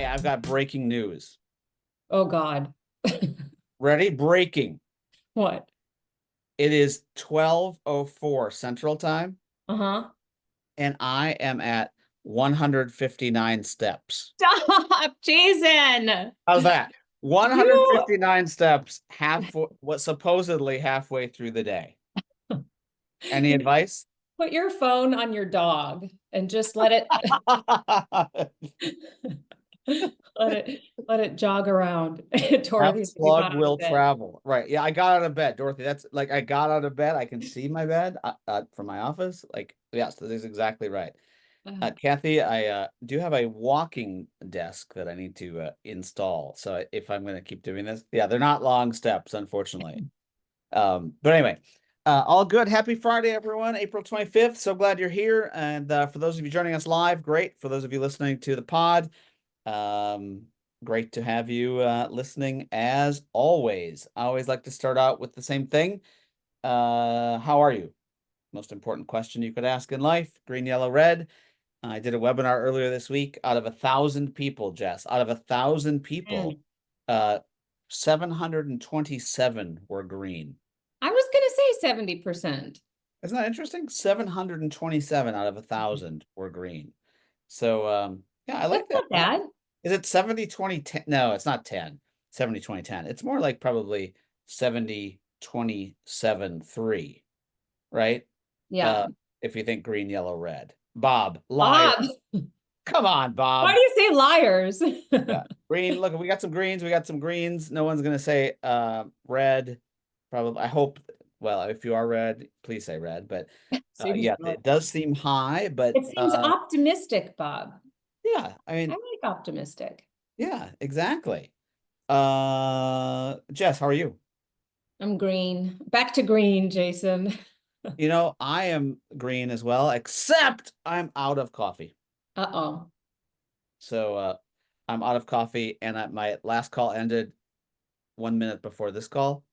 Hey, I've got breaking news. Oh God. Ready? Breaking. What? It is 12:04 Central Time, Uh-huh. and I am at 159 steps. Stop, Jason. How's that? You 159 steps, what supposedly halfway through the day. Any you advice? put your phone on your dog and just let it let it jog around. That Dorothy, so you slug got out of will bed. travel. Right. Yeah, I got out of bed, Dorothy. That's like I got out of bed. I can see my bed from my office. Like, yes, that is exactly right. Uh, Kathy, I do have a walking desk that I need to install. So if I'm going to keep doing this, yeah, they're not long steps, unfortunately. But anyway, all good. Happy Friday, everyone. April 25th. So glad you're here. And for those of you joining us live, great. For those of you listening to the pod, um, great to have you listening as always. I always like to start out with the same thing. How are you? Most important question you could ask in life. Green, yellow, red. I did a webinar earlier this week. Out of 1,000 people, Jess, out of 1,000 people, man, 727 were green. I was gonna say 70%. Isn't that interesting? 727 out of 1,000 were green. So, yeah, I That's like that. not bad. Is it 70, 20, 10? No, it's not 10, 70, 20, 10. It's more like probably 70, 27, 3, right? Yeah. Uh, if you think green, yellow, red. Bob, liar. Bob, Come on, why Bob. do you say liars? Yeah. Green. Look, we got some greens. We got some greens. No one's gonna say red. Probably. I hope. Well, if you are red, please say red. But Seems yeah, low. it does seem high. But It seems optimistic, Bob. yeah, I I mean, like optimistic. yeah, exactly. Jess, how are you? I'm green. Back to green, Jason. You know, I am green as well, except I'm out of coffee. Uh-oh. So I'm out of coffee, and my last call ended 1 minute before this call.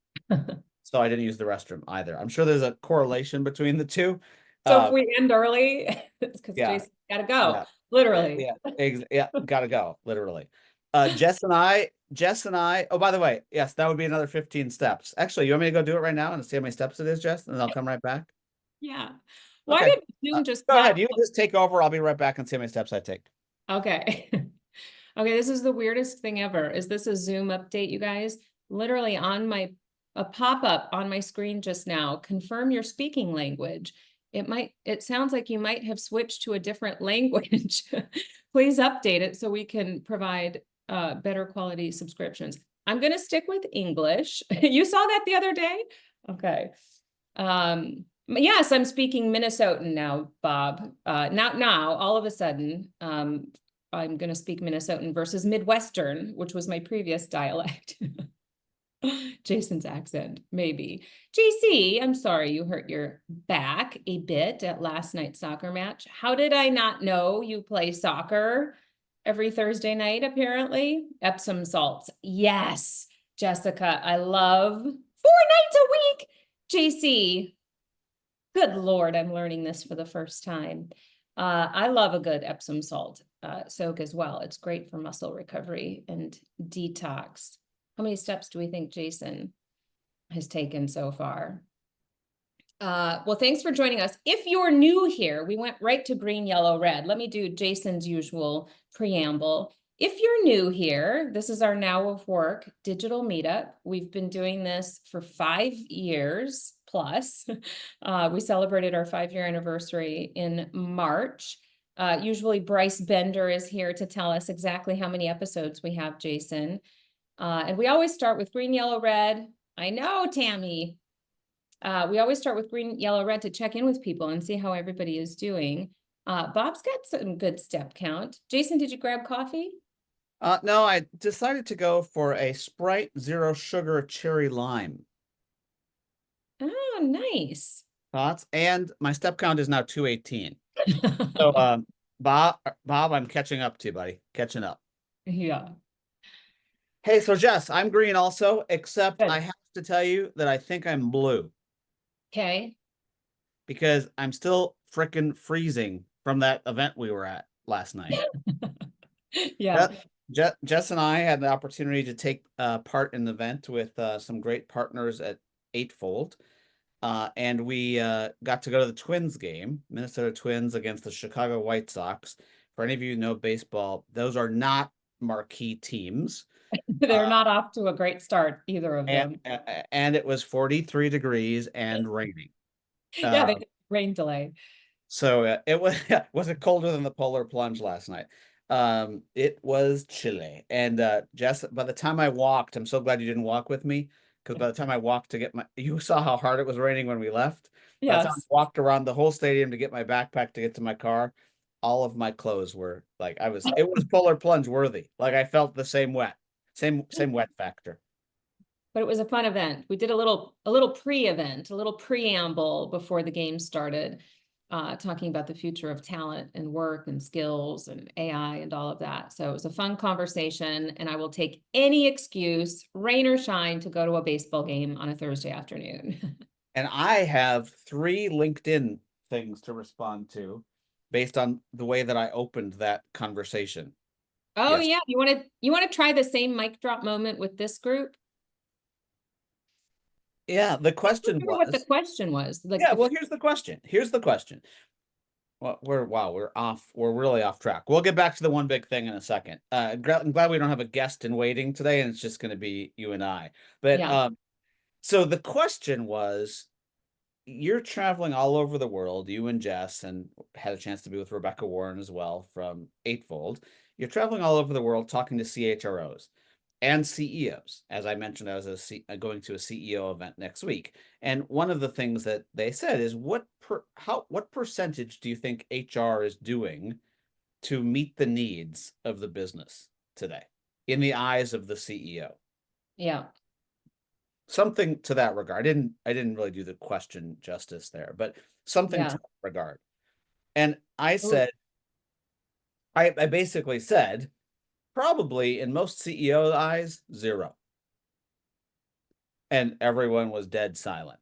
So I didn't use the restroom either. I'm sure there's a correlation between the two. So if Uh, we end early, it's because yeah, Jason gotta go. yeah, Literally. yeah, yeah, gotta go, literally. Jess and I, oh, by the way, yes, that would be another 15 steps. Actually, you want me to go do it right now and see how many steps it is, Jess, and then I'll come right back? Yeah. Why Okay. did Zoom just Go pass? ahead. You just take over. I'll be right back and see how many steps I take. Okay. Okay, this is the weirdest thing ever. Is this a Zoom update, you guys? Literally on a pop-up on my screen just now, confirm your speaking language. It sounds like you might have switched to a different language. Please update it so we can provide better quality subscriptions. I'm gonna stick with English. You saw that the other day? Okay. Yes, I'm speaking Minnesotan now, Bob. Now, all of a sudden, I'm going to speak Minnesotan versus Midwestern, which was my previous dialect. Jason's accent, maybe. JC, I'm sorry you hurt your back a bit at last night's soccer match. How did I not know you play soccer every Thursday night, apparently? Epsom salts. Yes, Jessica, I love 4 nights a week. JC, good Lord, I'm learning this for the first time. I love a good Epsom salt soak as well. It's great for muscle recovery and detox. How many steps do we think Jason has taken so far? Well, thanks for joining us. If you're new here, we went right to green, yellow, red. Let me do Jason's usual preamble. If you're new here, this is our Now of Work digital meetup. We've been doing this for 5 years plus. We celebrated our 5-year anniversary in March. Usually Bryce Bender is here to tell us exactly how many episodes we have, Jason. And we always start with green, yellow, red. I know, Tammy. We always start with green, yellow, red to check in with people and see how everybody is doing. Bob's got some good step count. Jason, did you grab coffee? No, I decided to go for a Sprite Zero Sugar Cherry Lime. Oh, nice. Thoughts? And my step count is now 218. So, Bob, I'm catching up to you, buddy. Catching up. Yeah. Hey, so Jess, I'm green also, except I Good. have to tell you that I think I'm blue Okay. because I'm still frickin' freezing from that event we were at last night. Yeah. That Jess and I had the opportunity to take part in the event with some great partners at Eightfold. And we got to go to the Twins game, Minnesota Twins against the Chicago White Sox. For any of you who know baseball, those are not marquee teams. They're not off to a great start, either of And them. and it was 43 degrees and raining. Yeah, Uh, they rain delay. so it was was it colder than the polar plunge last night? It was chilly. And Jess, by the time I walked, I'm so glad you didn't walk with me, because by the time I walked to get you saw how hard it was raining when we left. By the time I Yes. walked around the whole stadium to get my backpack to get to my car, all of my clothes were like it was polar plunge worthy. Like I felt the same wet, same wet factor. But it was a fun event. We did a little pre-event, a little preamble before the game started, talking about the future of talent and work and skills and AI and all of that. So it was a fun conversation, and I will take any excuse, rain or shine, to go to a baseball game on a Thursday afternoon. And I have 3 LinkedIn things to respond to based on the way that I opened that conversation. Oh Yes. yeah, you want to try the same mic drop moment with this group? Yeah, the I don't question remember what the was, question was. Like yeah, the well, here's the question. Here's the question. Well, we're off. We're really off track. We'll get back to the one big thing in a second. I'm glad we don't have a guest in waiting today, and it's just going to be you and I. But yeah. so the question was, you're traveling all over the world, you and Jess, and had a chance to be with Rebecca Warren as well from Eightfold. You're traveling all over the world talking to CHROs and CEOs. As I mentioned, I was going to a CEO event next week, and one of the things that they said is, what percentage do you think HR is doing to meet the needs of the business today in the eyes of the CEO? Yeah. Something to that regard. I didn't really do the question justice there, but something to Yeah. that regard. And I Oh, said, I basically said, probably in most CEO eyes, 0. And everyone was dead silent.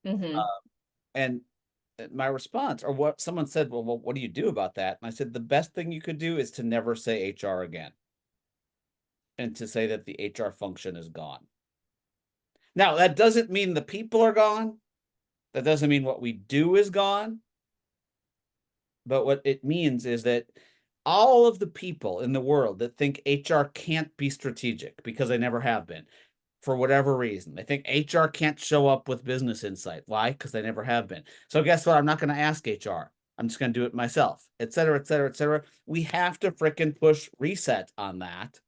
mm-hmm. Uh, and my response, or what someone said, well, what do you do about that? And I said, the best thing you could do is to never say HR again, and to say that the HR function is gone. Now, that doesn't mean the people are gone. That doesn't mean what we do is gone. But what it means is that all of the people in the world that think HR can't be strategic because they never have been, for whatever reason, they think HR can't show up with business insight. Why? Because they never have been. So guess what? I'm not going to ask HR. I'm just going to do it myself, et cetera, et cetera, et cetera. We have to fricking push reset on that.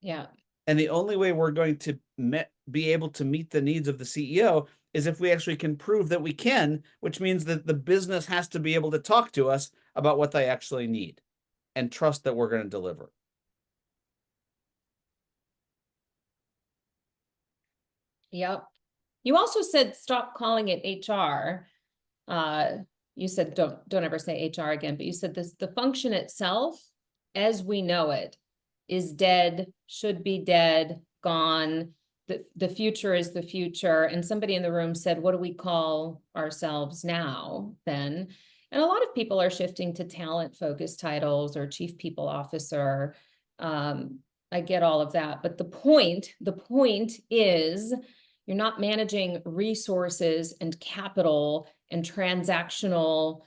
Yeah. And the only way we're going to be able to meet the needs of the CEO is if we actually can prove that we can, which means that the business has to be able to talk to us about what they actually need and trust that we're going to deliver. Yep. You also said stop calling it HR. Uh, you said don't ever say HR again, but you said the function itself, as we know it, is dead, should be dead, gone. The future is the future. And somebody in the room said, what do we call ourselves now then? And a lot of people are shifting to talent focused titles or chief people officer. I get all of that, but the point is you're not managing resources and capital and transactional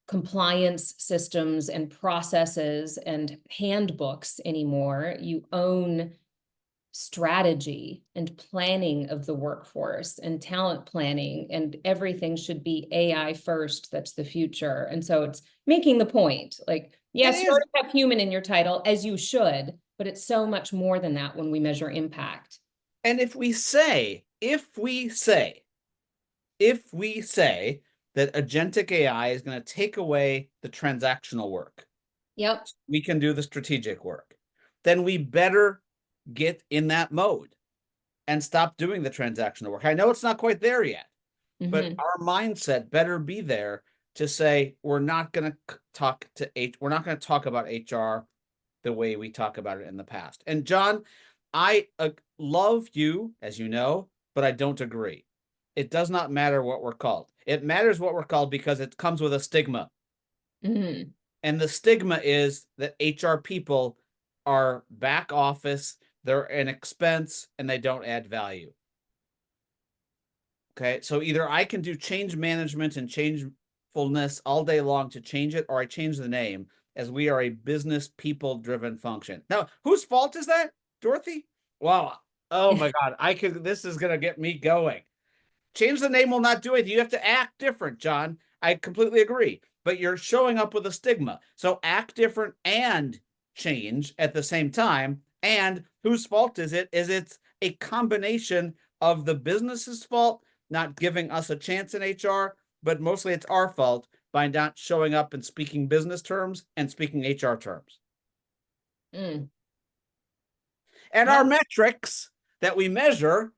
compliance systems and processes and handbooks anymore. You own strategy and planning of the workforce and talent planning, and everything should be AI first. That's the future. And so it's making the point, like, It yes, you is. already have human in your title, as you should, but it's so much more than that when we measure impact. And if we say that agentic AI is going to take away the transactional work, Yep. we can do the strategic work, then we better get in that mode and stop doing the transactional work. I know it's not quite there yet, but Mm-hmm. our mindset better be there to say we're not going to we're not going to talk about HR the way we talk about it in the past. And John, I love you, as you know, but I don't agree. It does not matter what we're called. It matters what we're called because it comes with a stigma. Mm-hmm. And the stigma is that HR people are back office, they're an expense, and they don't add value. Okay, so either I can do change management and changefulness all day long to change it, or I change the name, as we are a business people driven function. Now, whose fault is that, Dorothy? Wow. Oh my God. This is going to get me going. Change the name will not do it. You have to act different, John. I completely agree. But you're showing up with a stigma. So act different and change at the same time. And whose fault is it? Is it's a combination of the business's fault, not giving us a chance in HR, but mostly it's our fault by not showing up and speaking business terms and speaking HR terms. Mm. And our metrics that we measure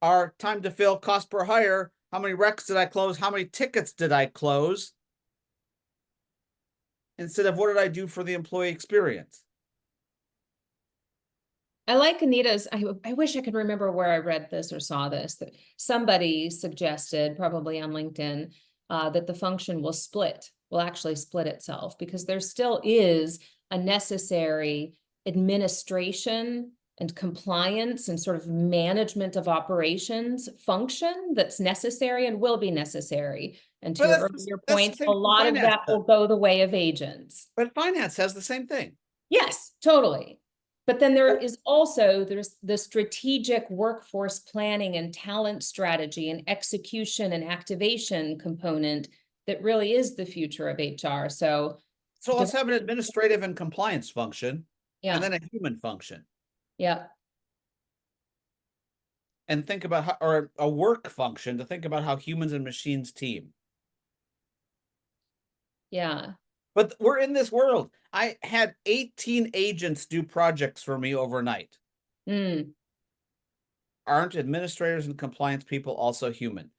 are time to fill, cost per hire, how many recs did I close, how many tickets did I close, instead of what did I do for the employee experience. I like Anita's, I wish I could remember where I read this or saw this, that somebody suggested, probably on LinkedIn, that the function will actually split itself, because there still is a necessary administration and compliance and sort of management of operations function that's necessary and will be necessary. And to your earlier point, a lot of that will go the way of agents. But finance has the same thing. Yes, totally. But then there's the strategic workforce planning and talent strategy and execution and activation component that really is the future of HR. So let's have an administrative and compliance function, yeah, and then a human function. Yeah. And think about how, or a work function to think about how humans and machines team. Yeah. But we're in this world. I had 18 agents do projects for me overnight. Mm. Aren't administrators and compliance people also human?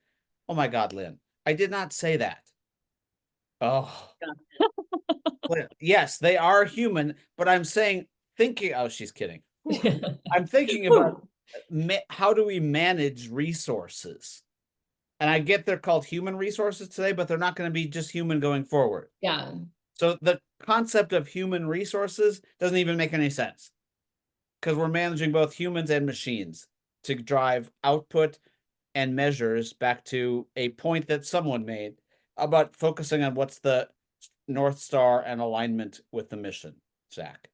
Oh my God, Lynn, I did not say that. Oh, Lynn, yes, they are human, but I'm saying, oh, she's kidding. I'm thinking about how do we manage resources? And I get they're called human resources today, but they're not going to be just human going forward. Yeah. So the concept of human resources doesn't even make any sense, because we're managing both humans and machines to drive output and measures back to a point that someone made about focusing on what's the North Star and alignment with the mission. Zach.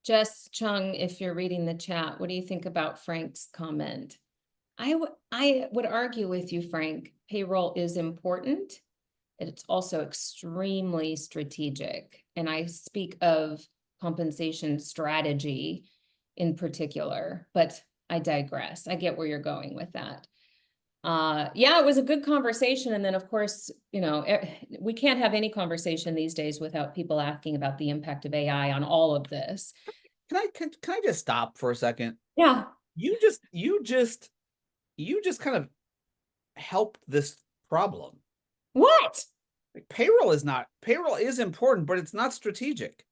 Jess Chung, if you're reading the chat, what do you think about Frank's comment? I would argue with you, Frank. Payroll is important. It's also extremely strategic. And I speak of compensation strategy in particular, but I digress. I get where you're going with that. Yeah, it was a good conversation. And then of course, we can't have any conversation these days without people asking about the impact of AI on all of this. Can I just stop for a second? Yeah. You just kind of helped this problem. What? Like, payroll is important, but it's not strategic.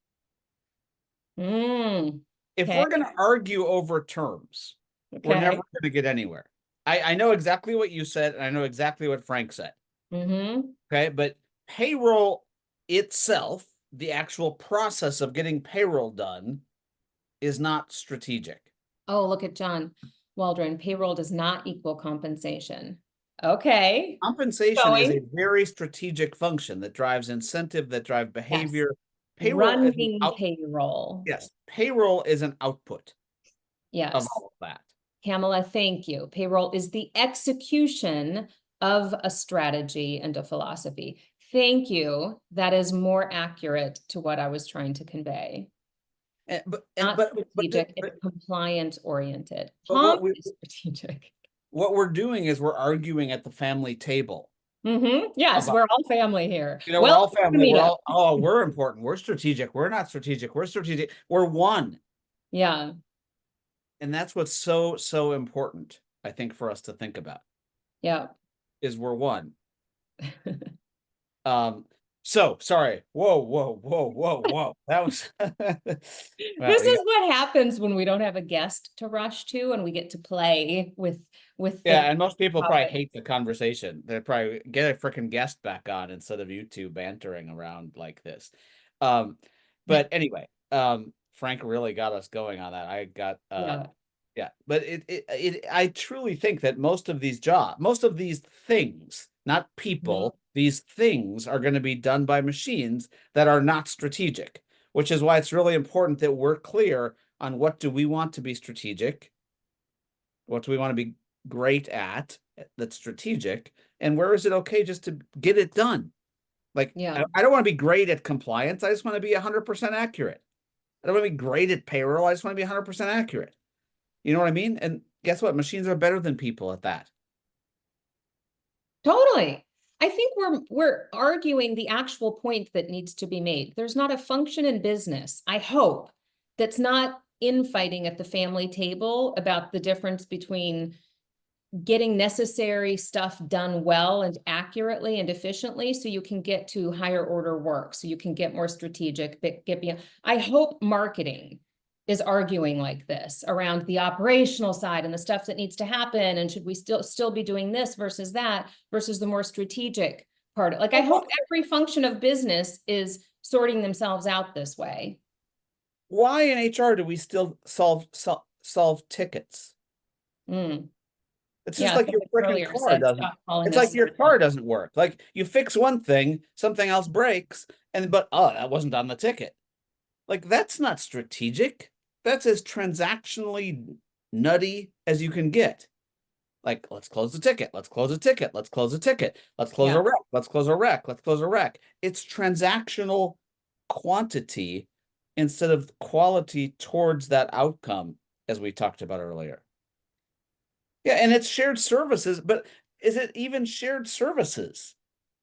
If we're going to argue over terms, we're never going to get anywhere. I know exactly what you said, and I know exactly what Frank said. Okay, but payroll itself, the actual process of getting payroll done, is not strategic. Oh, look at John Waldron. Payroll does not equal compensation. Okay. Compensation is a very strategic function that drives incentive, that drives behavior. Yes. Running payroll. Yes, payroll is an output. Yes. Of all of that. Kamala, thank you. Payroll is the execution of a strategy and a philosophy. Thank you. That is more accurate to what I was trying to convey. But strategic, it's compliance oriented. Strategic. What we're doing is we're arguing at the family table. Yes, we're all family here. We're all family. We're important. We're strategic. We're not strategic. We're strategic. We're one. Yeah. And that's what's so important, I think, for us to think about. Yeah. Is we're one. So sorry. Whoa. That was this is what happens when we don't have a guest to rush to and we get to play with and most people probably hate the conversation. They probably get a freaking guest back on instead of you two bantering around like this. But anyway, Frank really got us going on that. I got Yeah. yeah, but I truly think that most of these jobs, most of these things, not people, these things are going to be done by machines that are not strategic, which is why it's really important that we're clear on what do we want to be strategic, what do we want to be great at that's strategic, and where is it okay just to get it done? Like, Yeah. I don't want to be great at compliance. I just want to be 100% accurate. I don't want to be great at payroll. I just want to be 100% accurate. You know what I mean? And guess what? Machines are better than people at that. Totally. I think we're arguing the actual point that needs to be made. There's not a function in business, I hope, that's not infighting at the family table about the difference between getting necessary stuff done well and accurately and efficiently so you can get to higher order work, so you can get more strategic, get beyond. I hope marketing is arguing like this around the operational side and the stuff that needs to happen, and should we still be doing this versus that versus the more strategic part. Like, I hope every function of business is sorting themselves out this way. Why in HR do we still solve tickets? Mm. It's just Yeah, like your someone freaking earlier car said, doesn't. stop calling It's us like your surgeons. car doesn't work. Like you fix one thing, something else breaks, and but oh, that wasn't on the ticket. Like that's not strategic. That's as transactionally nutty as you can get. Like, let's close the ticket. Let's close a ticket. Let's close a ticket. Let's close Yeah. a rec. Let's close a rec. Let's close a rec. It's transactional quantity instead of quality towards that outcome, as we talked about earlier. Yeah, and it's shared services, but is it even shared services?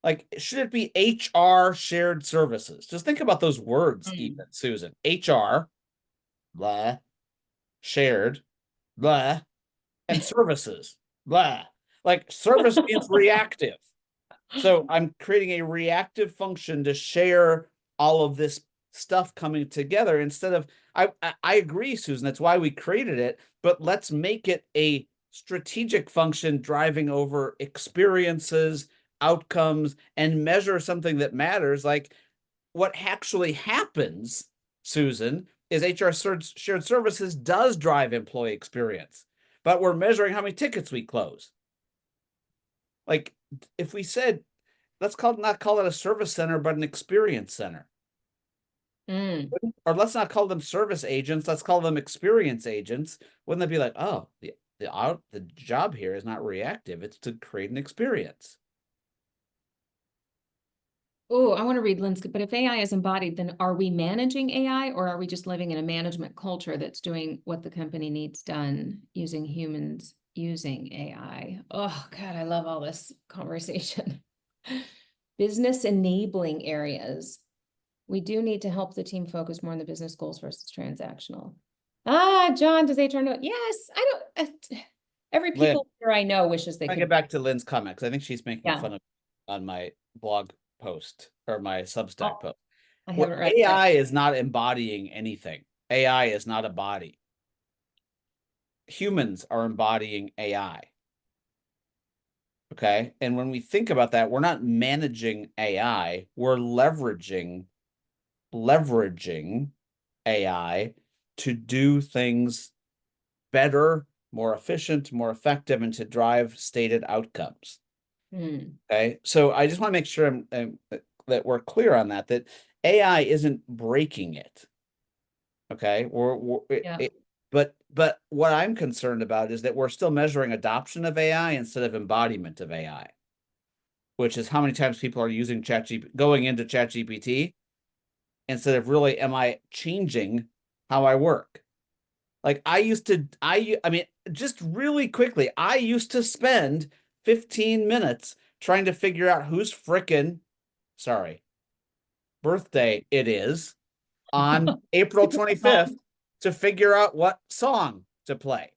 Like, should it be HR shared services? Just think about those words, even, Susan. HR, blah, shared, blah, and services, blah. Like, service means reactive. So I'm creating a reactive function to share all of this stuff coming together instead of I agree, Susan. That's why we created it, but let's make it a strategic function driving over experiences, outcomes, and measure something that matters. Like what actually happens, Susan, is HR shared services does drive employee experience, but we're measuring how many tickets we close. Like if we said, let's not call it a service center, but an experience center. Mm. Or let's not call them service agents. Let's call them experience agents. Wouldn't that be like, oh, the job here is not reactive. It's to create an experience. Oh, I want to read Linsky, but if AI is embodied, then are we managing AI, or are we just living in a management culture that's doing what the company needs done using humans using AI? Oh, God, I love all this conversation. Business enabling areas. We do need to help the team focus more on the business goals versus transactional. Ah, John, does HR know? Yes, I don't. Every Lynn, people here I know wishes they I could. get back to Lynn's comment because I think she's making Yeah. fun of on my blog post or my Substack Oh, post. I What haven't read it yet. AI is not embodying anything. AI is not a body. Humans are embodying AI. Okay. And when we think about that, we're not managing AI, we're leveraging AI to do things better, more efficient, more effective, and to drive stated outcomes. Hmm. Okay. So I just want to make sure that we're clear on that AI isn't breaking it. Okay. Yeah. But what I'm concerned about is that we're still measuring adoption of AI instead of embodiment of AI, which is how many times people are using going into ChatGPT instead of really, am I changing how I work? Like I mean, just really quickly, I used to spend 15 minutes trying to figure out whose frickin', sorry, birthday it is on April 25th to figure out what song to play.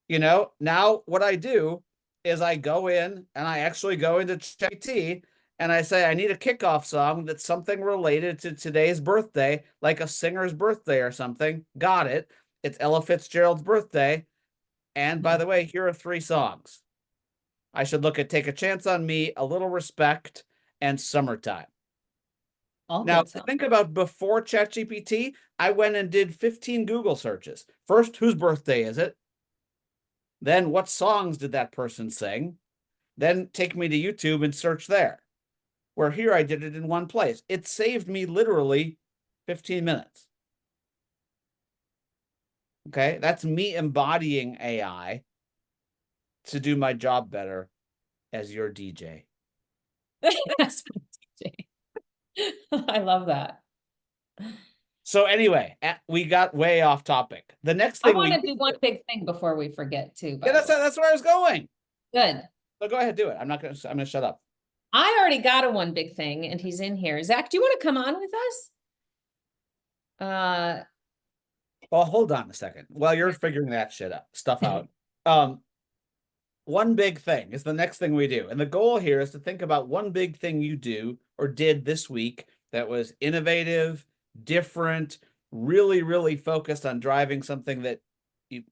Now what I do is I go in and I actually go into ChatGPT and I say, I need a kickoff song that's something related to today's birthday, like a singer's birthday or something. Got it. It's Ella Fitzgerald's birthday. And by the way, here are 3 songs. I should look at Take a Chance on Me, A Little Respect, and Summertime. All Now, good stuff. think about before ChatGPT, I went and did 15 Google searches. First, whose birthday is it? Then, what songs did that person sing? Then, take me to YouTube and search there. Where here I did it in one place. It saved me literally 15 minutes. Okay, that's me embodying AI to do my job better as your DJ. That's my DJ. I love that. So anyway, we got way off topic. The next I thing want we to do one big thing before we forget too, yeah, by the way. that's where I was going. Good. So go ahead, do it. I'm gonna shut up. I already got a one big thing and he's in here. Zach, do you want to come on with us? Well, hold on a second. While you're figuring that stuff out. Um, one big thing is the next thing we do. And the goal here is to think about one big thing you do or did this week that was innovative, different, really, really focused on driving something that you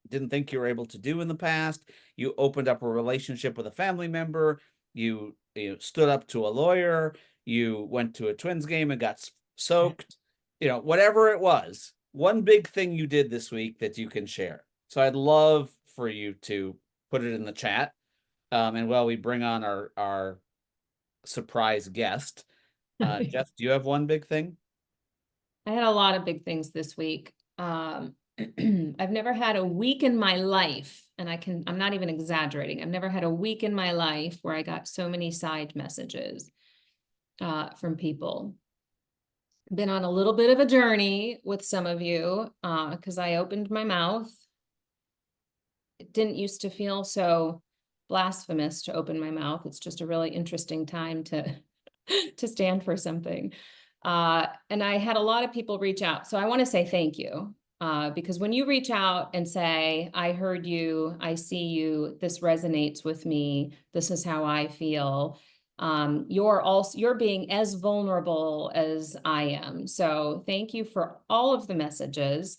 didn't think you were able to do in the past. You opened up a relationship with a family member. You stood up to a lawyer. You went to a Twins game and got soaked. Whatever it was, one big thing you did this week that you can share. So I'd love for you to put it in the chat. And while we bring on our surprise guest, Jess, do you have one big thing? I had a lot of big things this week. I've never had a week in my life, and I'm not even exaggerating. I've never had a week in my life where I got so many side messages from people. Been on a little bit of a journey with some of you because I opened my mouth. It didn't used to feel so blasphemous to open my mouth. It's just a really interesting time to to stand for something. And I had a lot of people reach out. So I want to say thank you. Because when you reach out and say, I heard you, I see you, this resonates with me, this is how I feel, you're being as vulnerable as I am. So thank you for all of the messages.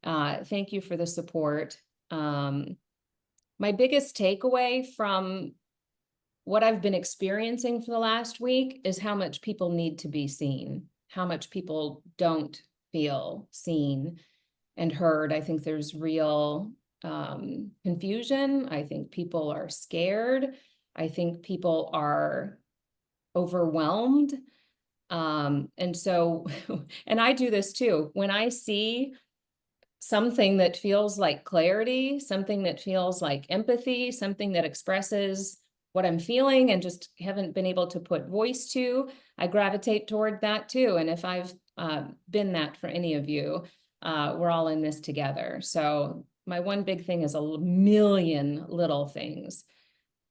Thank you for the support. My biggest takeaway from what I've been experiencing for the last week is how much people need to be seen, how much people don't feel seen and heard. I think there's real confusion. I think people are scared. I think people are overwhelmed. And so, and I do this too. When I see something that feels like clarity, something that feels like empathy, something that expresses what I'm feeling and just haven't been able to put voice to, I gravitate toward that too. And if I've been that for any of you, we're all in this together. So my one big thing is a million little things.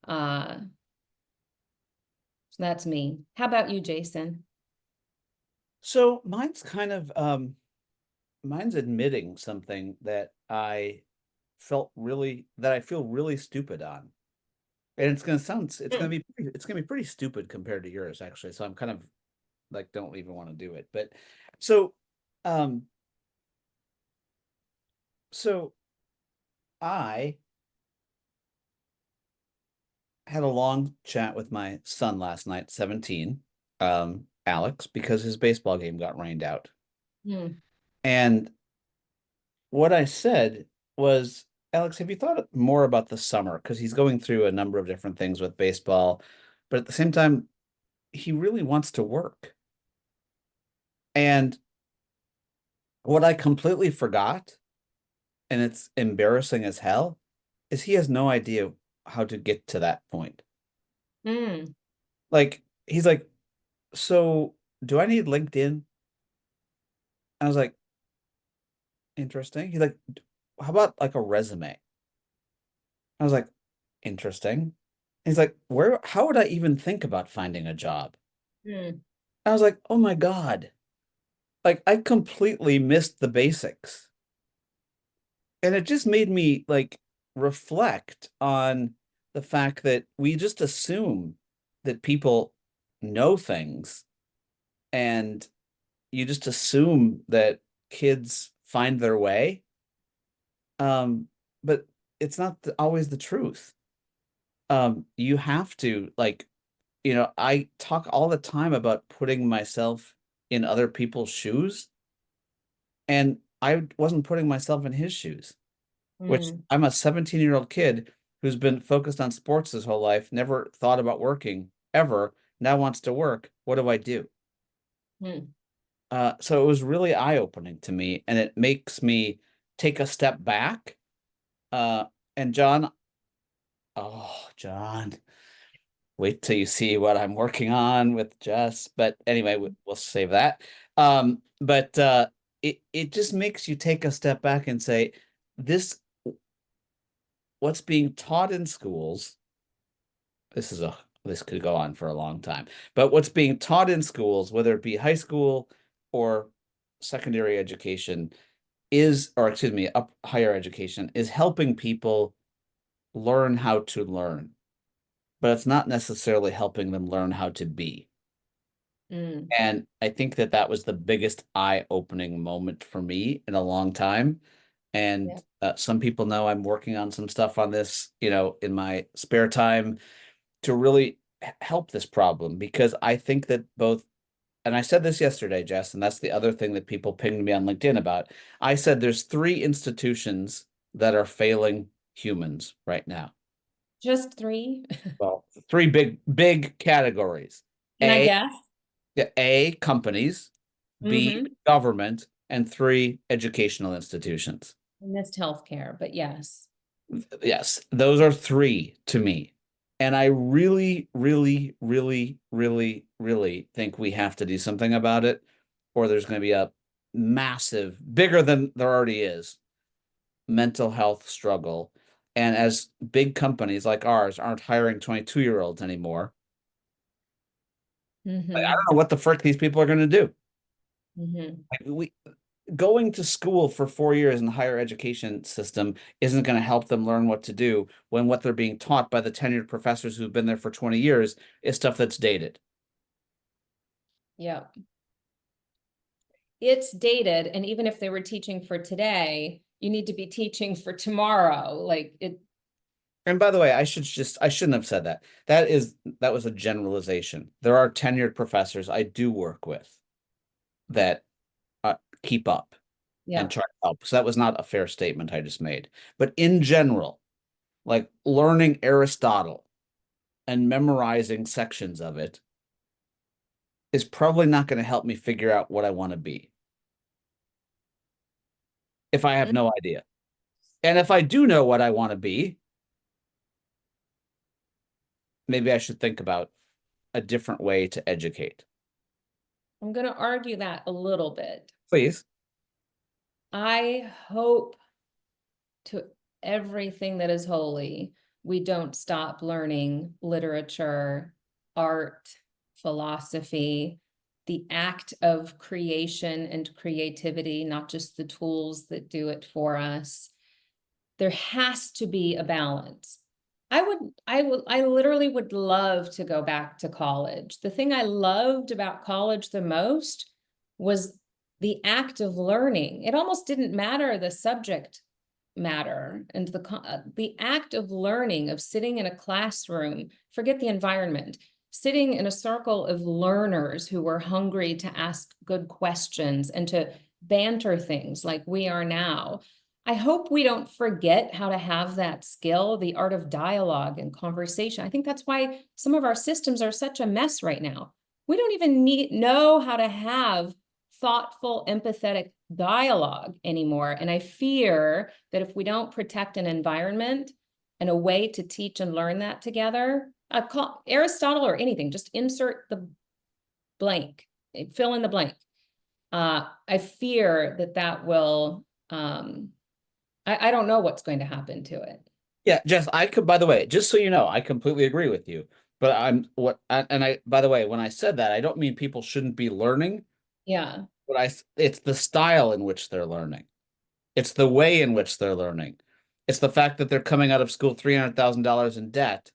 So that's me. How about you, Jason? So mine's kind of mine's admitting something that I feel really stupid on. And it's gonna be pretty stupid compared to yours, actually. So I'm kind of like, don't even want to do it. But so um so I had a long chat with my son last night, 17, Alex, because his baseball game got rained out. Hmm. And what I said was, Alex, have you thought more about the summer? Because he's going through a number of different things with baseball, but at the same time, he really wants to work. And what I completely forgot, and it's embarrassing as hell, is he has no idea how to get to that point. Mm. Like, he's like, so do I need LinkedIn? I was like, interesting. He's like, how about like a resume? I was like, interesting. He's like, how would I even think about finding a job? Mm. I was like, oh my God. Like, I completely missed the basics. And it just made me like reflect on the fact that we just assume that people know things, and you just assume that kids find their way. But it's not always the truth. You have to like I talk all the time about putting myself in other people's shoes, and I wasn't putting myself in his shoes, which Mm, I'm a 17-year-old kid who's been focused on sports his whole life, never thought about working ever, now wants to work. What do I do? mm. So it was really eye-opening to me, and it makes me take a step back. Uh, and John, oh, John, wait till you see what I'm working on with Jess. But anyway, we'll save that. But it just makes you take a step back and say, this, what's being taught in schools, this could go on for a long time, but what's being taught in schools, whether it be high school or secondary education, or excuse me, up higher education, is helping people learn how to learn, but it's not necessarily helping them learn how to be. Mm. And I think that that was the biggest eye-opening moment for me in a long time. Yeah. And some people know I'm working on some stuff on this, in my spare time to really help this problem, because I think that both, and I said this yesterday, Jess, and that's the other thing that people pinged me on LinkedIn about. I said there's three institutions that are failing humans right now. Just three? Well, three big categories. Can I A, guess? A, companies, B, Mm-hmm. government, and three, educational institutions. I missed healthcare, but yes. Yes, those are three to me. And I really, really, really, really, really think we have to do something about it, or there's going to be a massive, bigger than there already is, mental health struggle. And as big companies like ours aren't hiring 22-year-olds anymore, like, I Mm-hmm. don't know what the frick these people are going to do. Mm-hmm. Like, going to school for 4 years in the higher education system isn't going to help them learn what to do, when what they're being taught by the tenured professors who've been there for 20 years is stuff that's dated. Yeah. It's dated, and even if they were teaching for today, you need to be teaching for tomorrow. Like it, And by the way, I shouldn't have said that. That was a generalization. There are tenured professors I do work with that keep up and yeah. try to help. So that was not a fair statement I just made. But in general, like learning Aristotle and memorizing sections of it is probably not going to help me figure out what I want to be if I have Mm, no idea. And if I do know what I want to be, maybe I should think about a different way to educate. I'm going to argue that a little bit. Please. I hope to everything that is holy, we don't stop learning literature, art, philosophy, the act of creation and creativity, not just the tools that do it for us. There has to be a balance. I literally would love to go back to college. The thing I loved about college the most was the act of learning. It almost didn't matter the subject matter, and the act of learning, of sitting in a classroom, forget the environment, sitting in a circle of learners who were hungry to ask good questions and to banter things like we are now. I hope we don't forget how to have that skill, the art of dialogue and conversation. I think that's why some of our systems are such a mess right now. We don't even know how to have thoughtful, empathetic dialogue anymore. And I fear that if we don't protect an environment and a way to teach and learn that together, call Aristotle or anything, just insert the blank, fill in the blank. I fear that that will, I don't know what's going to happen to it. Yeah, Jess, by the way, just so you know, I completely agree with you. But by the way, when I said that, I don't mean people shouldn't be learning, Yeah, but it's the style in which they're learning. It's the way in which they're learning. It's the fact that they're coming out of school $300,000 in debt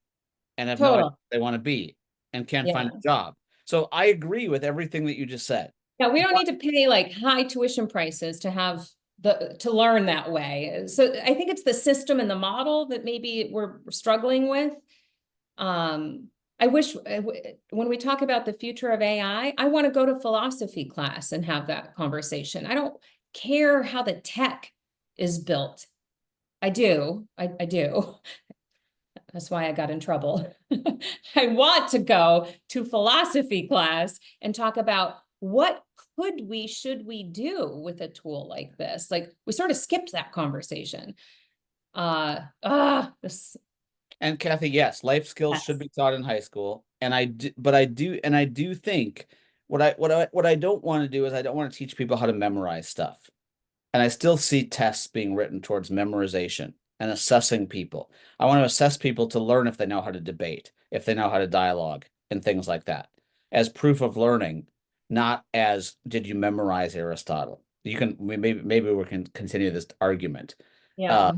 and have no idea total. what they want to be and can't find Yeah. a job. So I agree with everything that you just said. Yeah, we don't need to pay like high tuition prices to have to learn that way. So I think it's the system and the model that maybe we're struggling with. I wish when we talk about the future of AI, I want to go to philosophy class and have that conversation. I don't care how the tech is built. I do. I do. That's why I got in trouble. I want to go to philosophy class and talk about what should we do with a tool like this? Like we sort of skipped that conversation. This. And Kathy, yes, life skills should be taught in high school. And I do think what I don't want to do is I don't want to teach people how to memorize stuff. And I still see tests being written towards memorization and assessing people. I want to assess people to learn if they know how to debate, if they know how to dialogue, and things like that, as proof of learning, not as did you memorize Aristotle. You can maybe we can continue this argument. Yeah.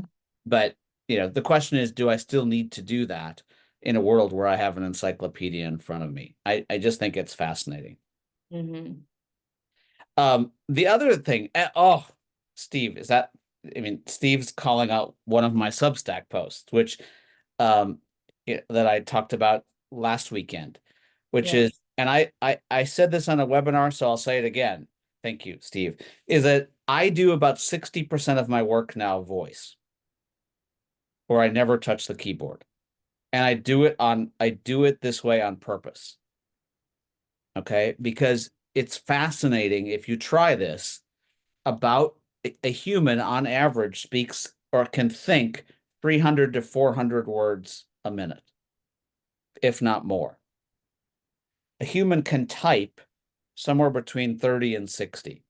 But the question is, do I still need to do that in a world where I have an encyclopedia in front of me? I just think it's fascinating. Mm-hmm. The other thing, Steve, Steve's calling out one of my Substack posts, which that I talked about last weekend, which Yeah. is, and I said this on a webinar, so I'll say it again. Thank you, Steve. Is that I do about 60% of my work now voice, or I never touch the keyboard. And I do it this way on purpose. Okay? Because it's fascinating if you try this about a human on average speaks or can think 300 to 400 words a minute, if not more. A human can type somewhere between 30 and 60.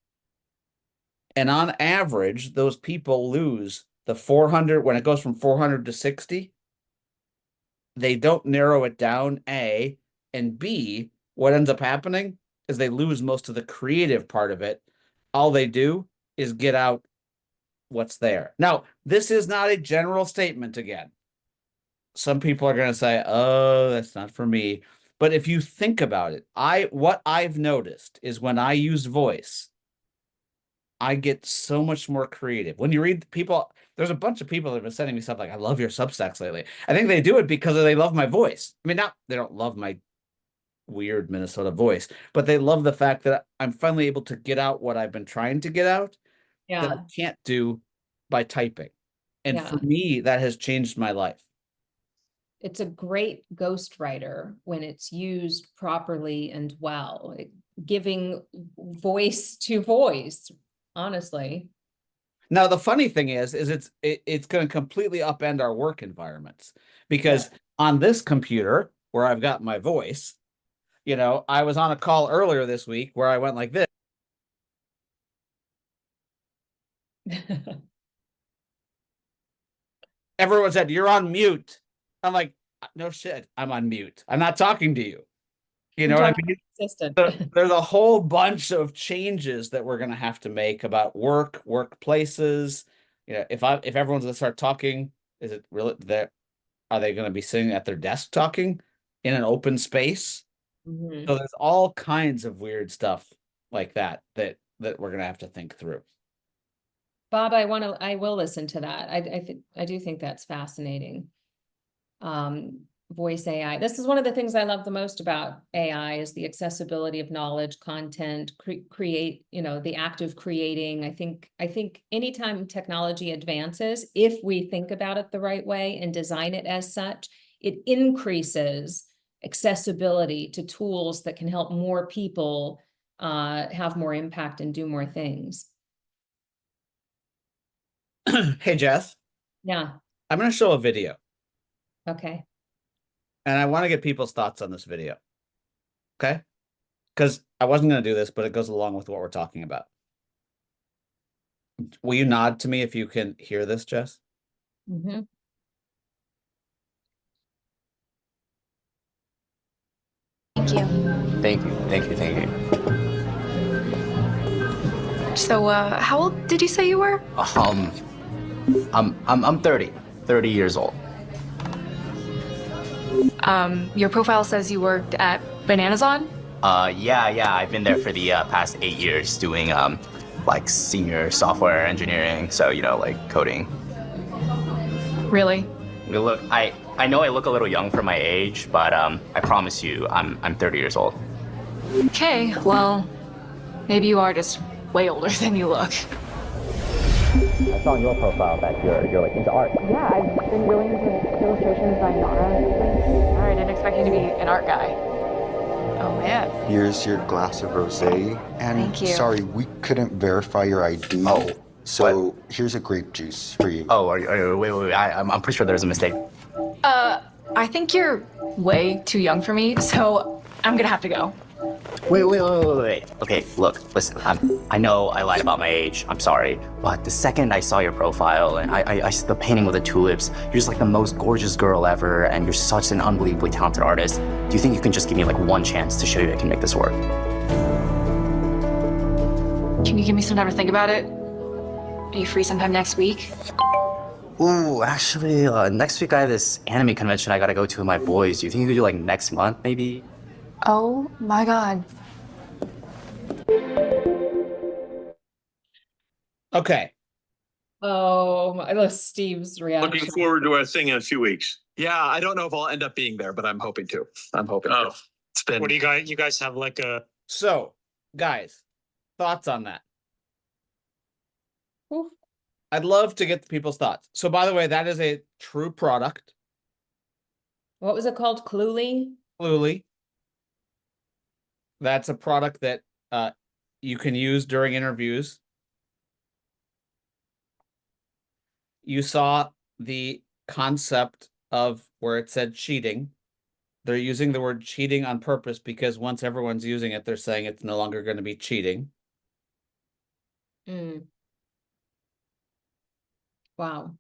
And on average, those people lose the 400, when it goes from 400 to 60, they don't narrow it down, A, and B, what ends up happening is they lose most of the creative part of it. All they do is get out what's there. Now, this is not a general statement again. Some people are going to say, oh, that's not for me. But if you think about it, what I've noticed is when I use voice, I get so much more creative. When you read people, there's a bunch of people that have been sending me stuff like, I love your Substacks lately. I think they do it because they love my voice. I mean, they don't love my weird Minnesota voice, but they love the fact that I'm finally able to get out what I've been trying to get out that I can't do by typing. And for me, that has changed my life. It's a great ghostwriter when it's used properly and well, giving voice to voice, honestly. Now, the funny thing is it's going to completely upend our work environments because on this computer where I've got my voice, I was on a call earlier this week where I went like this. Everyone said, you're on mute. I'm like, no shit, I'm on mute. I'm not talking to you. You know what I mean? There's a whole bunch of changes that we're going to have to make about workplaces. If everyone's going to start talking, is it really that? Are they going to be sitting at their desk talking in an open space? Mm-hmm. So there's all kinds of weird stuff like that we're going to have to think through. Bob, I will listen to that. I do think that's fascinating. Voice AI. This is one of the things I love the most about AI is the accessibility of knowledge, content, create, the act of creating. I think anytime technology advances, if we think about it the right way and design it as such, it increases accessibility to tools that can help more people have more impact and do more things. Hey, Jess. Yeah. I'm going to show a video. Okay. And I want to get people's thoughts on this video. Okay? Because I wasn't going to do this, but it goes along with what we're talking about. Will you nod to me if you can hear this, Jess? Mm-hmm. Thank you. Thank you. Thank you. Thank you. So, how old did you say you were? I'm 30 years old. Your profile says you worked at Bananazon? Yeah, I've been there for the past 8 years doing like senior software engineering, so like coding. Really? Look, I I know I look a little young for my age, but I promise you, I'm 30 years old. Okay, well, maybe you are just way older than you look. I saw on your profile that you're like into art. Yeah, I've been really into illustrations by Nara lately. I didn't expect you to be an art guy. Oh man. Here's your glass of rosé. And Thank you. sorry, we couldn't verify your ID. Oh, so here's a grape juice for you. Oh, wait, I'm pretty sure there's a mistake. I think you're way too young for me, so I'm gonna have to go. Wait. Okay, look, listen, I know I lied about my age. I'm sorry. But the second I saw your profile and I the painting with the tulips, you're just like the most gorgeous girl ever, and you're such an unbelievably talented artist. Do you think you can just give me like one chance to show you I can make this work? Can you give me some time to think about it? Are you free sometime next week? Ooh, actually, next week I have this anime convention I gotta go to with my boys. Do you think you could do like next month, maybe? Oh my god. Okay. Oh, I love Steve's reaction. Looking forward to our thing in a few weeks. Yeah, I don't know if I'll end up being there, but I'm hoping to. I'm hoping to. It's been. What do you guys have like a So, guys, thoughts on that? Oof. I'd love to get the people's thoughts. So, by the way, that is a true product. What was it called? Cluely? Cluely. That's a product that you can use during interviews. You saw the concept of where it said cheating. They're using the word cheating on purpose because once everyone's using it, they're saying it's no longer going to be cheating. Wow.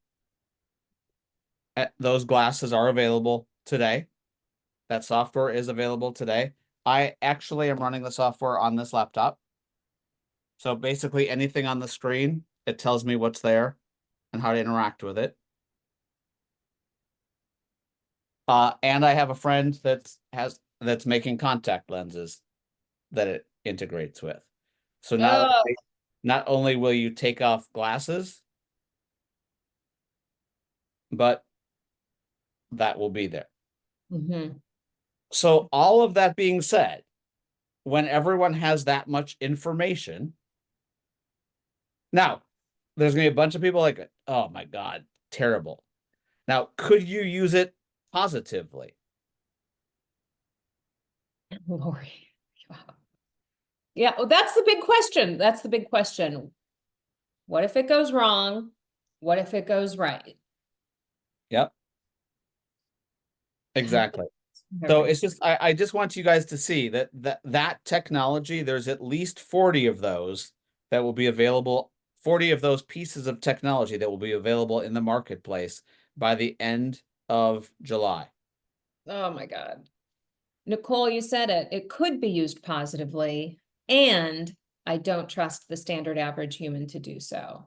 Those glasses are available today. That software is available today. I actually am running the software on this laptop. So basically anything on the screen, it tells me what's there and how to interact with it. And I have a friend that's making contact lenses that it integrates with. So now not only will you take off glasses, but that will be there. So all of that being said, when everyone has that much information, now there's going to be a bunch of people like, oh my God, terrible. Now, could you use it positively? Lori. Wow. Yeah, well, that's the big question. That's the big question. What if it goes wrong? What if it goes right? Yep. Exactly. So it's just, I just want you guys to see that technology, there's at least 40 of those that will be available, 40 of those pieces of technology that will be available in the marketplace by the end of July. Oh my God. Nicole, you said it. It could be used positively, and I don't trust the standard average human to do so.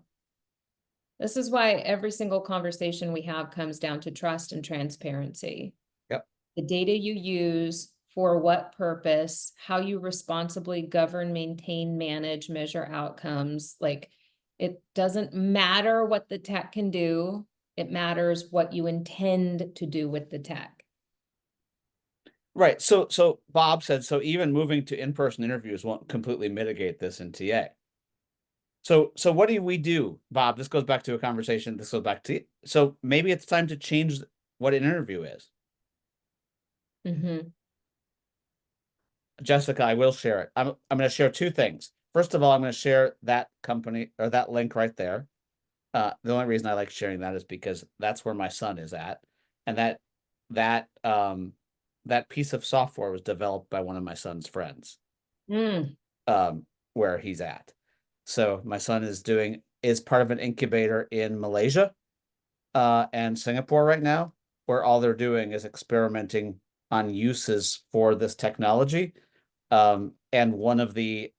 This is why every single conversation we have comes down to trust and transparency. Yep. The data you use, for what purpose, how you responsibly govern, maintain, manage, measure outcomes. Like, it doesn't matter what the tech can do. It matters what you intend to do with the tech. Right. So Bob said, so even moving to in-person interviews won't completely mitigate this in TA. So what do we do, Bob? This goes back to a conversation. This goes back to, so maybe it's time to change what an interview is. Jessica, I will share it. I'm going to share two things. First of all, I'm going to share that company or that link right there. The only reason I like sharing that is because that's where my son is at, and that piece of software was developed by one of my son's friends. Where he's at. So my son is part of an incubator in Malaysia and Singapore right now, where all they're doing is experimenting on uses for this technology. And one of the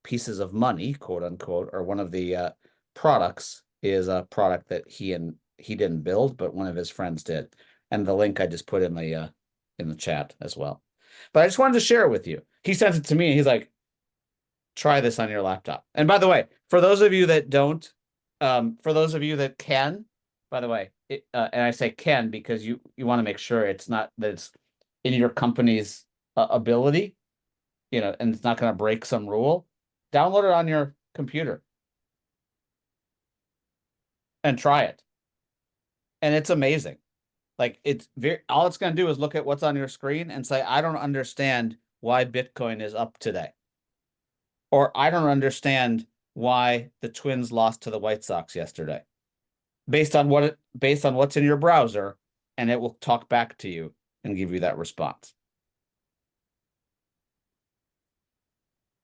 pieces of money, quote unquote, or one of the products is a product that he didn't build, but one of his friends did. And the link I just put in the chat as well. But I just wanted to share it with you. He sent it to me and he's like, try this on your laptop. And by the way, for those of you that don't, for those of you that can, by the way. And I say can because you want to make sure it's not that it's in your company's ability, and it's not going to break some rule. Download it on your computer and try it. And it's amazing. Like all it's going to do is look at what's on your screen and say, I don't understand why Bitcoin is up today. Or I don't understand why the Twins lost to the White Sox yesterday. Based on what's in your browser, and it will talk back to you and give you that response.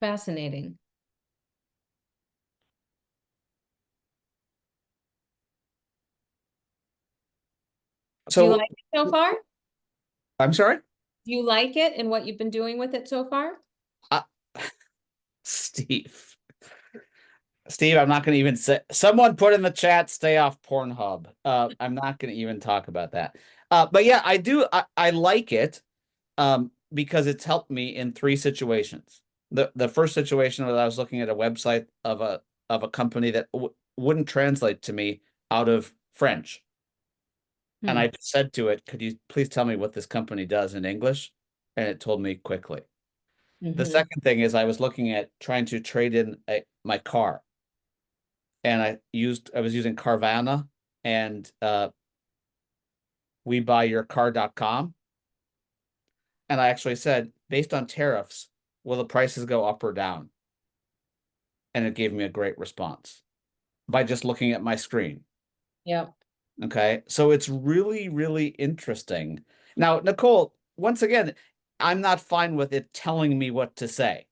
Fascinating. Do you So like it so far? I'm sorry? Do you like it and what you've been doing with it so far? Steve, I'm not going to even say. Someone put in the chat, "Stay off Pornhub." I'm not going to even talk about that. But yeah, I do. I like it because it's helped me in 3 situations. The first situation was I was looking at a website of a company that wouldn't translate to me out of French, and I said to it, "Could you please tell me what this company does in English?" And it told me quickly. The second thing is I was looking at trying to trade in my car, and I was using Carvana and WeBuyYourCar.com, and I actually said, based on tariffs, will the prices go up or down? And it gave me a great response by just looking at my screen. Yep. Okay, so it's really, really interesting. Now, Nicole, once again, I'm not fine with it telling me what to say.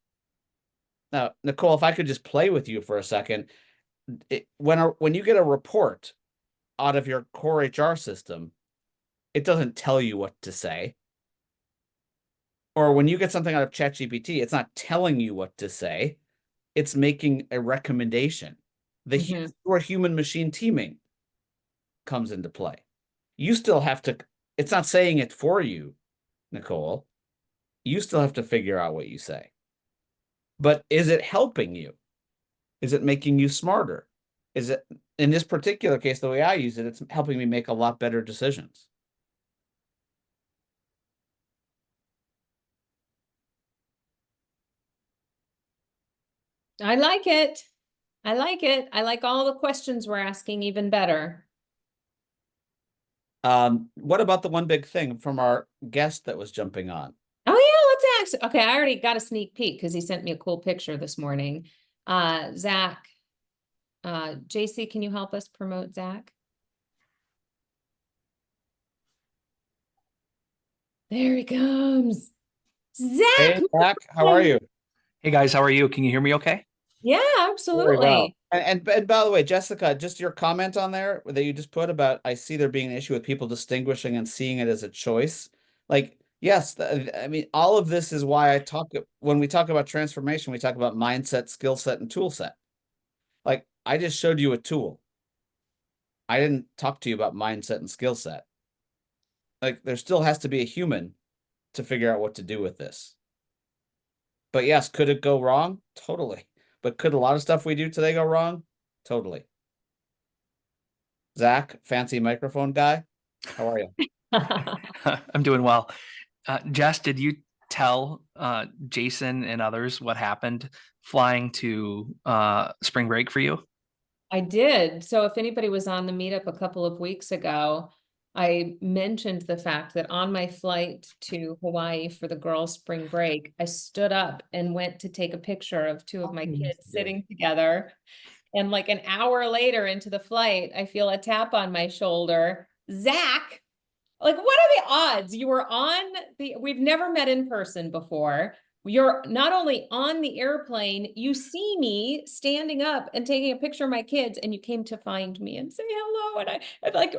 Now, Nicole, if I could just play with you for a second, when you get a report out of your core HR system, it doesn't tell you what to say. Or when you get something out of ChatGPT, it's not telling you what to say. It's making a recommendation. Your human machine teaming comes into play. You still have to, it's not saying it for you, Nicole. You still have to figure out what you say. But is it helping you? Is it making you smarter? Is it, in this particular case, the way I use it, it's helping me make a lot better decisions. I like it. I like it. I like all the questions we're asking even better. What about the one big thing from our guest that was jumping on? Oh yeah, let's ask. Okay, I already got a sneak peek because he sent me a cool picture this morning. Zach, JC, can you help us promote Zach? There he comes. Zach! Hey, Zach, how are you? Hey guys, how are you? Can you hear me okay? Yeah, Very absolutely. well. And by the way, Jessica, just your comment on there that you just put about, I see there being an issue with people distinguishing and seeing it as a choice. Like, yes, I mean, all of this is why when we talk about transformation, we talk about mindset, skill set, and tool set. Like, I just showed you a tool. I didn't talk to you about mindset and skill set. Like, there still has to be a human to figure out what to do with this. But yes, could it go wrong? Totally. But could a lot of stuff we do today go wrong? Totally. Zach, fancy microphone guy, how are you? I'm doing well. Jess, did you tell Jason and others what happened flying to spring break for you? I did. So if anybody was on the meetup a couple of weeks ago, I mentioned the fact that on my flight to Hawaii for the girls' spring break, I stood up and went to take a picture of 2 of my kids sitting together. And like an hour later into the flight, I feel a tap on my shoulder. Zach, like, what are the odds? You were we've never met in person before. You're not only on the airplane, you see me standing up and taking a picture of my kids, and you came to find me and say hello.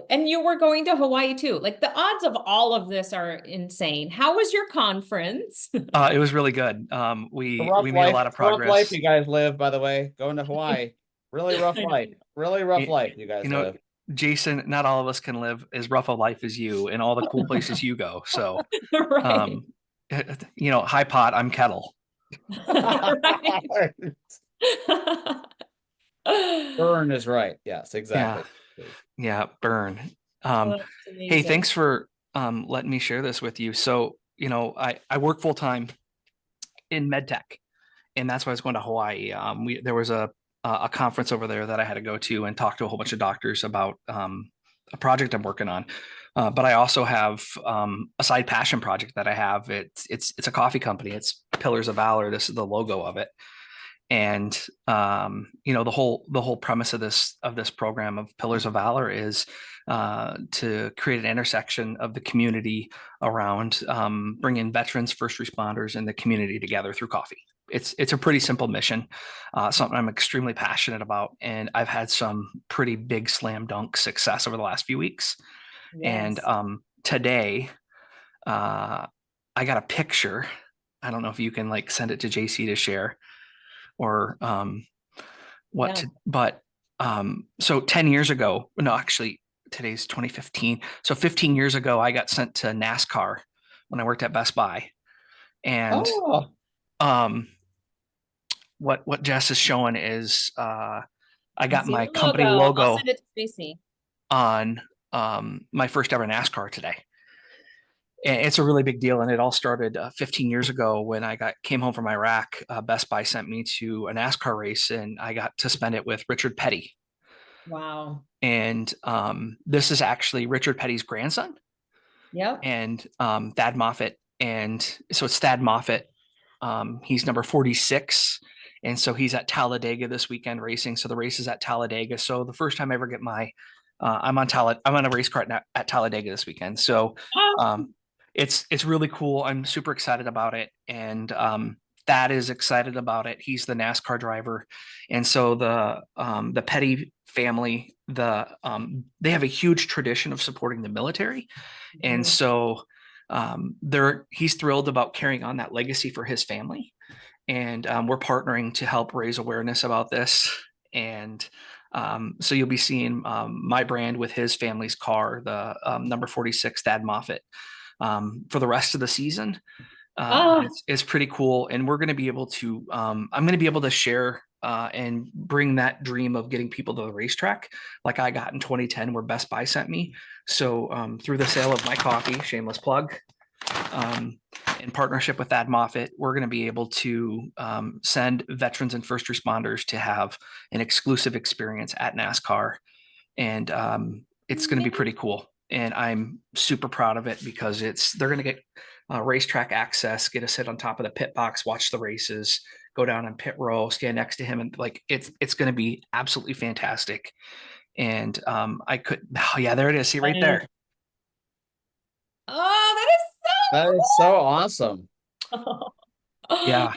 And you were going to Hawaii too. Like, the odds of all of this are insane. How was your conference? It was really good. We made a lot of progress. Rough life you guys live, by the way, going to Hawaii. Really rough life. Really rough life you guys live. Jason, not all of us can live as rough a life as you and all the cool places you go. So, Right. high pot, I'm kettle. Burn is right. Yes, exactly. Yeah, burn. Oh, that's Hey, amazing. thanks for letting me share this with you. So, I work full time in med tech, and that's why I was going to Hawaii. There was a conference over there that I had to go to and talk to a whole bunch of doctors about a project I'm working on. But I also have a side passion project that I have. It's a coffee company. It's Pillars of Valor. This is the logo of it. And the whole premise of this program of Pillars of Valor is to create an intersection of the community around bringing veterans, first responders, and the community together through coffee. It's a pretty simple mission, something I'm extremely passionate about, and I've had some pretty big slam dunk success over the last few weeks. And Yes. today, I got a picture. I don't know if you can like send it to JC to share or Yeah. but so 10 years ago, no, actually today's 2015. So 15 years ago, I got sent to NASCAR when I worked at Best Buy. And Oh, um what Jess is showing is I got See my the company I'll logo send it to Tracy. on my first ever NASCAR today. And it's a really big deal, and it all started 15 years ago when I came home from Iraq. Best Buy sent me to a NASCAR race, and I got to spend it with Richard Petty. Wow. And this is actually Richard Petty's grandson Yep. and Thad Moffitt. And so it's Thad Moffitt. He's number 46. And so he's at Talladega this weekend racing. So the race is at Talladega. So the first time I ever get I'm on a race car at Talladega this weekend. So it's really cool. I'm super excited about it. And Thad is excited about it. He's the NASCAR driver. And so the Petty family, they have a huge tradition of supporting the military. And so he's thrilled about carrying on that legacy for his family. And we're partnering to help raise awareness about this. And so you'll be seeing my brand with his family's car, the number 46 Thad Moffitt, for the rest of the season. It's pretty cool. And we're going to be able to, I'm going to be able to share and bring that dream of getting people to the racetrack like I got in 2010 where Best Buy sent me. So through the sale of my coffee, shameless plug, in partnership with Thad Moffitt, we're going to be able to send veterans and first responders to have an exclusive experience at NASCAR. And it's going to be pretty cool. And I'm super proud of it because they're going to get racetrack access, get to sit on top of the pit box, watch the races, go down on pit row, stand next to him. And like, it's going to be absolutely fantastic. And oh yeah, there it is. See right there. Oh, that is so awesome. Yeah.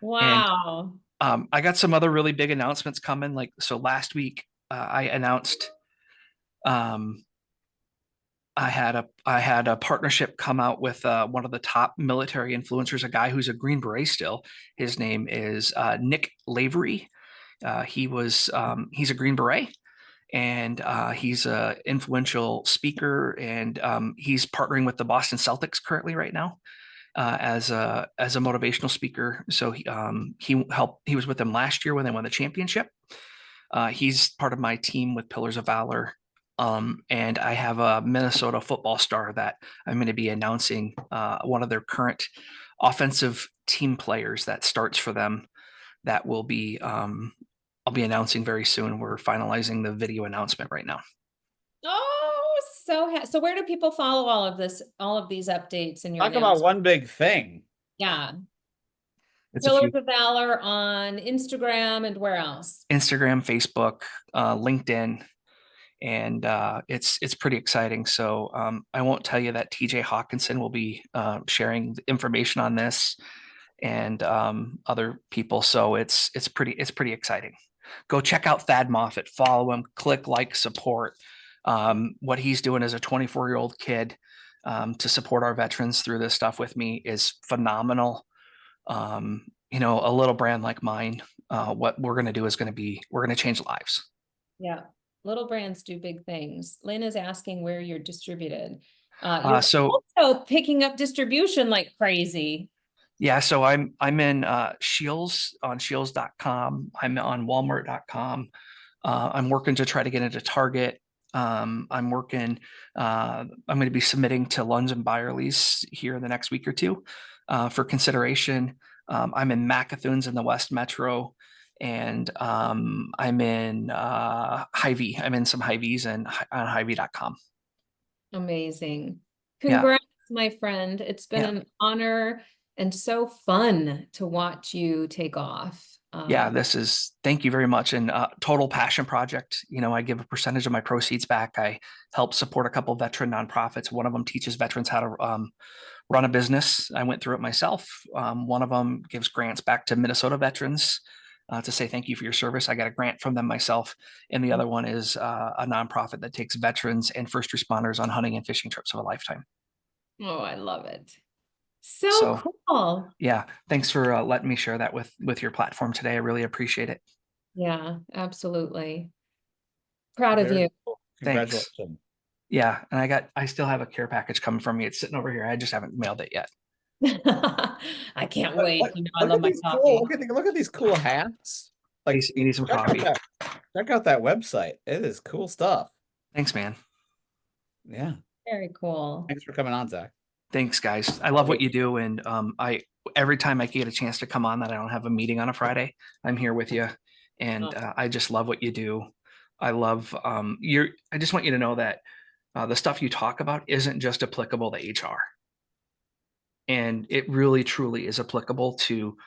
Wow. And I got some other really big announcements coming. Like, so last week I announced I had a partnership come out with one of the top military influencers, a guy who's a Green Beret still. His name is Nick Lavery. He's a Green Beret, and he's a influential speaker, and he's partnering with the Boston Celtics currently right now as a motivational speaker. So he was with them last year when they won the championship. He's part of my team with Pillars of Valor. And I have a Minnesota football star that I'm going to be announcing, one of their current offensive team players that starts for them. That will be, I'll be announcing very soon. We're finalizing the video announcement right now. Oh, so where do people follow all of these updates in your Talk about one big thing. Yeah. It's Pillars of Valor on Instagram and where else? Instagram, Facebook, LinkedIn. And it's pretty exciting. So I won't tell you that TJ Hawkinson will be sharing information on this and other people. So it's pretty exciting. Go check out Thad Moffitt, follow him, click like, support. What he's doing as a 24-year-old kid to support our veterans through this stuff with me is phenomenal. A little brand like mine, what we're going to do is we're going to change lives. Yeah. Little brands do big things. Lynn is asking where you're distributed. So also picking up distribution like crazy. Yeah, so I'm in Shields on Shields.com. I'm on Walmart.com. I'm working to try to get into Target. I'm working, I'm going to be submitting to Lunds & Byerly's here in the next week or two for consideration. I'm in Macathoons in the West Metro, and I'm in Hy-Vee. I'm in some Hy-Vees and on Hy-Vee.com. Amazing. Yeah. Congrats, my friend. It's been Yeah. an honor and so fun to watch you take off. Yeah, thank you very much. And total passion project. You know, I give a percentage of my proceeds back. I help support a couple veteran nonprofits. One of them teaches veterans how to run a business. I went through it myself. One of them gives grants back to Minnesota veterans to say thank you for your service. I got a grant from them myself. And the other one is a nonprofit that takes veterans and first responders on hunting and fishing trips of a lifetime. Oh, I love it. So cool. Yeah, thanks for letting me share that with your platform today. I really appreciate it. Yeah, absolutely. Proud of Very you. cool. Thanks. Congratulations. Yeah, and I still have a care package coming from me. It's sitting over here. I just haven't mailed it yet. I can't wait. Look, You know, I love my these coffee. cool, look at these cool hats. Like, You need some coffee. Check out that website. It is cool stuff. Thanks, man. Yeah. Very cool. Thanks for coming on, Zach. Thanks, guys. I love what you do, and every time I get a chance to come on that I don't have a meeting on a Friday, I'm here with you, and I just love what you do. I love I just want you to know that the stuff you talk about isn't just applicable to HR, and it really truly is applicable to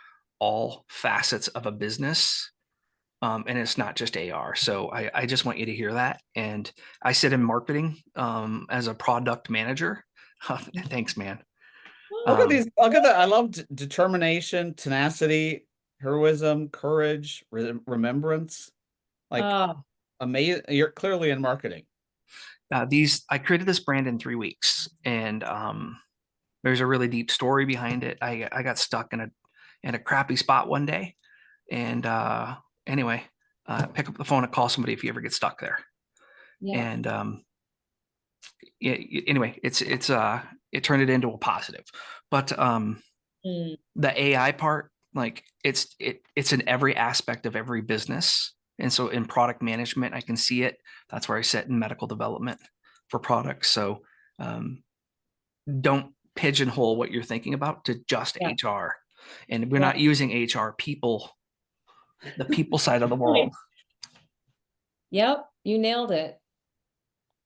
all facets of a business. And it's not just AR. So I just want you to hear that. And I sit in marketing as a product manager. Thanks, man. Look at these. Look at that. I love determination, tenacity, heroism, courage, remembrance. Like, amazing. You're clearly in marketing. I created this brand in 3 weeks, and there's a really deep story behind it. I got stuck in a crappy spot one day, and anyway, pick up the phone and call somebody if you ever get stuck there. Yeah. And anyway, it turned it into a positive. But the AI part, like it's in every aspect of every business. And so in product management, I can see it. That's where I sit in medical development for products. So don't pigeonhole what you're thinking about to just HR. And we're not using HR, people, the people side of the world. Yep, you nailed it.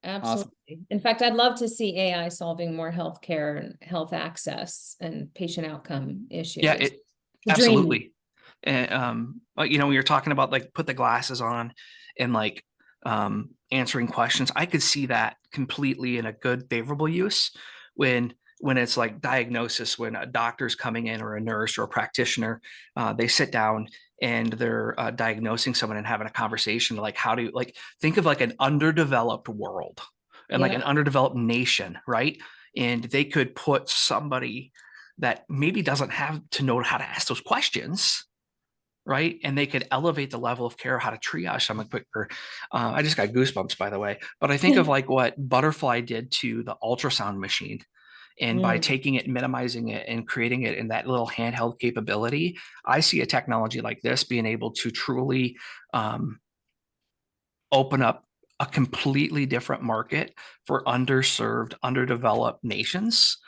Absolutely. Awesome. In fact, I'd love to see AI solving more healthcare and health access and patient outcome issues. Yeah, absolutely. And you know, when you're talking about like put the glasses on and like answering questions, I could see that completely in a good favorable use when it's like diagnosis, when a doctor's coming in or a nurse or a practitioner, they sit down and they're diagnosing someone and having a conversation, like how do you think of like an underdeveloped world and like an underdeveloped nation, right? And they could put somebody that maybe doesn't have to know how to ask those questions, right? And they could elevate the level of care, how to triage someone quicker. I just got goosebumps, by the way. But I think of like what Butterfly did to the ultrasound machine. And by taking it, minimizing it, and creating it in that little handheld capability, I see a technology like this being able to truly open up a completely different market for underserved, underdeveloped nations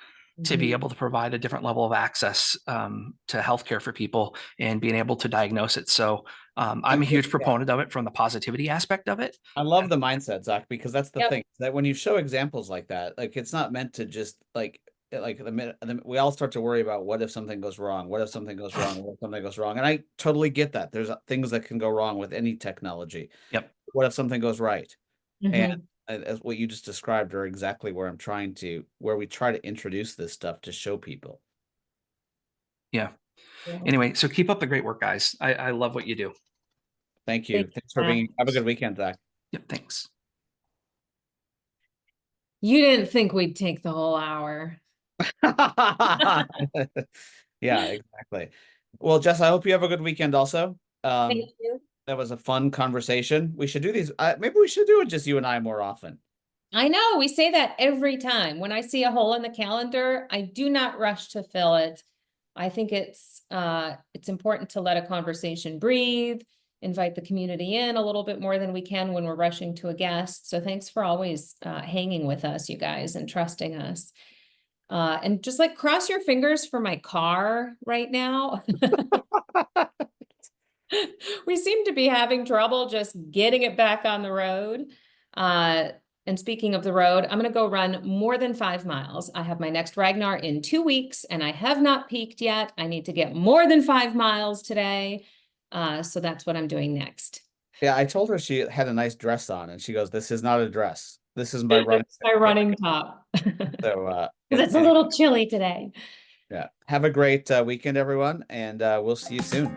to be able to provide a different level of access to healthcare for people and being able to diagnose it. So I'm a huge proponent of it from the positivity aspect of it. I love the mindset, Zach, because that's the thing, that when you show examples like that, like it's not meant to just like the minute we all start to worry about what if something goes wrong, what if something goes wrong, what if something goes wrong. And I totally get that. There's things that can go wrong with any technology. Yep. What if something goes right? And as what you just described are exactly where where we try to introduce this stuff to show people. Yeah. Anyway, so keep up the great work, guys. I love what you do. Thank you. Thanks for being. Have a good weekend, Zach. Yep. Thanks. You didn't think we'd take the whole hour. Yeah, exactly. Well, Jess, I hope you have a good weekend also. Thank you. That was a fun conversation. We should do these. Maybe we should do it just you and I more often. I know we say that every time. When I see a hole in the calendar, I do not rush to fill it. I think it's important to let a conversation breathe invite the community in a little bit more than we can when we're rushing to a guest. So thanks for always hanging with us, you guys, and trusting us. And just like cross your fingers for my car right now. We seem to be having trouble just getting it back on the road. And speaking of the road, I'm going to go run more than 5 miles. I have my next Ragnar in 2 weeks and I have not peaked yet. I need to get more than 5 miles today. So that's what I'm doing next. Yeah, I told her she had a nice dress on and she goes, "This is not a dress. This is my running." It's my running top. So, Because it's a little chilly today. yeah. Have a great weekend, everyone, and we'll see you soon.